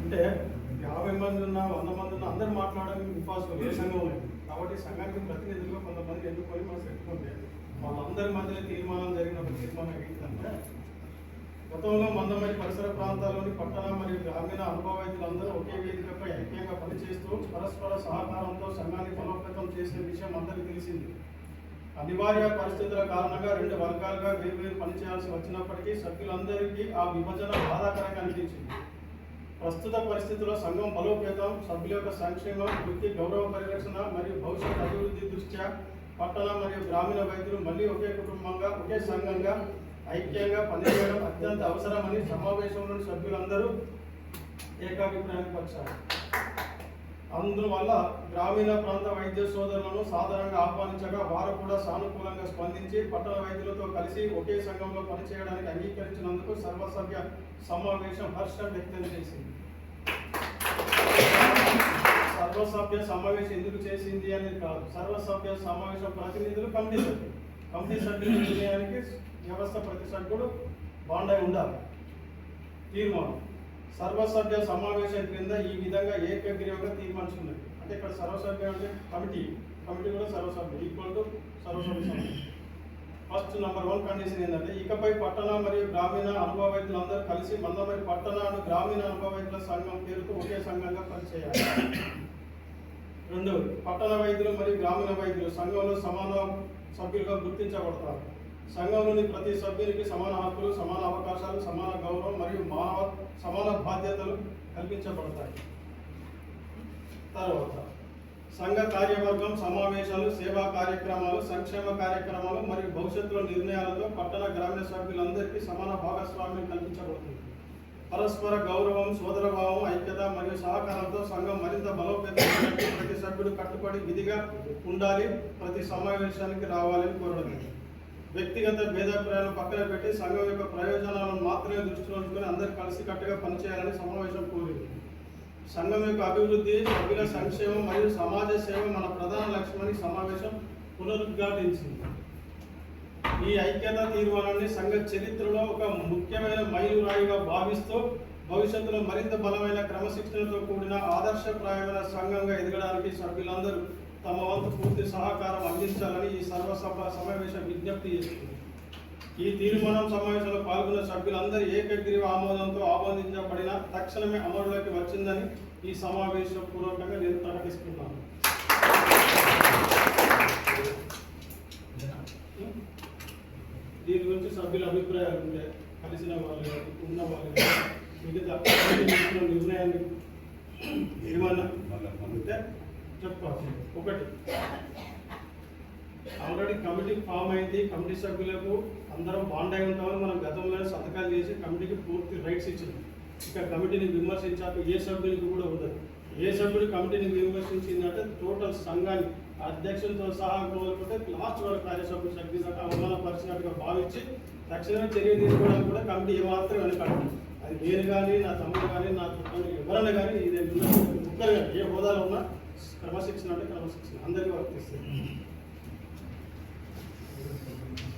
అంటే 50 మంది ఉన్నా 100 మంది ఉన్నా అందరూ మాట్లాడడానికి ఇంపాసిబుల్ ఏ సంఘం లేదు. కాబట్టి సంఘానికి ప్రతినిధులుగా కొంతమంది ఎన్నుకొని మనం పెట్టుకుంటే వాళ్ళందరి మధ్య తీర్మానం జరిగిన ఒక తీర్మానం ఏంటంటే, గతంలో మందమరి పరిసర ప్రాంతాల్లోని పట్టణ మరియు గ్రామీణ అనుభవైతులందరూ ఒకే వేదికపై ఐక్యంగా పనిచేస్తూ పరస్పర సహకారంతో సంఘాన్ని బలోపేతం చేసిన విషయం అందరికీ తెలిసింది. అనివార్య పరిస్థితుల కారణంగా 2 వర్గాలుగా వేర్వేరు పనిచేయాల్సి వచ్చినప్పటికీ సభ్యులందరికీ ఆ విభజన బాధాకరంగా అనిపించింది. ప్రస్తుత పరిస్థితుల్లో సంఘం బలోపేతం, సభ్యుల యొక్క సంక్షేమం, వృత్తి గౌరవ పరిరక్షణ మరియు భవిష్యత్ అభివృద్ధి దృష్ట్యా పట్టణ మరియు గ్రామీణ వైద్యులు మళ్ళీ ఒకే కుటుంబంగా ఒకే సంఘంగా ఐక్యంగా పనిచేయడం అత్యంత అవసరమని సమావేశంలోని సభ్యులందరూ ఏకాభిప్రాయానికి వచ్చారు. అందువల్ల గ్రామీణ ప్రాంత వైద్య సోదరులను సాధారణంగా ఆహ్వానించగా వారు కూడా సానుకూలంగా స్పందించి పట్టణ వైద్యులతో కలిసి ఒకే సంఘంలో పనిచేయడానికి అంగీకరించినందుకు సర్వసభ్య సమావేశం హర్షం వ్యక్తం చేసింది. సర్వసభ్య సమావేశం ఎందుకు చేసింది అనేది కాదు, సర్వసభ్య సమావేశం ప్రతినిధులు కమిటీ సభ్యుల నిర్ణయానికి వ్యవస్థ ప్రతి సభ్యుడు బాండ్ అయి ఉండాలి. తీర్మానం సర్వసభ్య సమావేశం క్రింద ఈ విధంగా ఏకగ్రీవంగా తీర్మానించుకున్నది. అంటే ఇక్కడ సర్వసభ్య అంటే కమిటీ కూడా సర్వసభ్య ఈక్వల్ టు సర్వసభ్య సమావేశం. ఫస్ట్ నెంబర్ 1 కండిషన్ ఏంటంటే, ఇకపై పట్టణ మరియు గ్రామీణ అనుభవైతులందరూ కలిసి మందమరి పట్టణ గ్రామీణ అనుభవైతుల సంఘం పేరుతో ఒకే సంఘంగా పనిచేయాలి. 2, పట్టణ వైద్యులు మరియు గ్రామీణ వైద్యులు సంఘంలో సమాన సభ్యులుగా గుర్తించబడతారు. సంఘంలోని ప్రతి సభ్యునికి సమాన హక్కులు, సమాన అవకాశాలు, సమాన గౌరవం మరియు సమాన బాధ్యతలు కల్పించబడతాయి. తర్వాత సంఘ కార్యవర్గం, సమావేశాలు, సేవా కార్యక్రమాలు, సంక్షేమ కార్యక్రమాలు మరియు భవిష్యత్తులో నిర్ణయాలతో పట్టణ గ్రామీణ సభ్యులందరికీ సమాన భాగస్వామ్యం కల్పించబడుతుంది. పరస్పర గౌరవం, సోదరభావం, ఐక్యత మరియు సహకారంతో సంఘం మరింత బలోపేతం ప్రతి సభ్యుడు కట్టుబడి విధిగా ఉండాలి, ప్రతి సమావేశానికి రావాలని కోరడం. వ్యక్తిగత భేదాభిప్రాయాలను పక్కన పెట్టి సంఘం యొక్క ప్రయోజనాలను మాత్రమే దృష్టిలో ఉంచుకొని అందరూ కలిసికట్టుగా పనిచేయాలని సమావేశం కోరింది. సంఘం యొక్క అభివృద్ధి, సభ్యుల సంక్షేమం మరియు సమాజ సేవ మన ప్రధాన లక్ష్యమని సమావేశం పునరుద్ఘాటించింది. ఈ ఐక్యతా తీర్మానాన్ని సంఘ చరిత్రలో ఒక ముఖ్యమైన మైలురాయిగా భావిస్తూ భవిష్యత్తులో మరింత బలమైన క్రమశిక్షణతో కూడిన ఆదర్శప్రాయమైన సంఘంగా ఎదగడానికి సభ్యులందరూ తమ వంతు పూర్తి సహకారం అందించాలని ఈ సర్వసభ సమావేశం విజ్ఞప్తి చేస్తుంది. ఈ తీర్మానం సమావేశంలో పాల్గొన్న సభ్యులందరూ ఏకగ్రీవ ఆమోదంతో ఆమోదించబడిన తక్షణమే అమలులోకి వచ్చిందని ఈ సమావేశం పూర్వకంగా నేను ప్రకటిస్తున్నాను. దీని గురించి సభ్యుల అభిప్రాయాలు ఉంటే కలిసిన వాళ్ళు ఉన్న వాళ్ళు మిగతా నిర్ణయాన్ని ఏమన్నా అంటే చెప్పుకోవచ్చు. 1, ఆల్రెడీ కమిటీ ఫామ్ అయింది. కమిటీ సభ్యులకు అందరం బాండ్ అయి ఉంటామని మనం గతంలోనే సంతకాలు చేసి కమిటీకి పూర్తి రైట్స్ ఇచ్చింది. ఇక కమిటీని విమర్శించాక ఏ సభ్యునికి కూడా ఉండదు. ఏ సభ్యుడు కమిటీని విమర్శించిందంటే టోటల్ సంఘాన్ని అధ్యక్షులతో సహా కోరుకుంటే లాస్ట్ వరకు కార్యసభ్యులు సభ్యులకు అవమానపరిచినట్టుగా భావించి తక్షణమే చర్య తీసుకోవడానికి కూడా కమిటీ ఏమాత్రం వెనకాడు. అది నేను కానీ, నా తమ్ముడు కానీ, నా చుట్టాలు ఎవరైనా కానీ, ఇది ముక్కలు కానీ ఏ హోదాలో ఉన్నా క్రమశిక్షణ అంటే క్రమశిక్షణ అందరికీ వర్తిస్తుంది.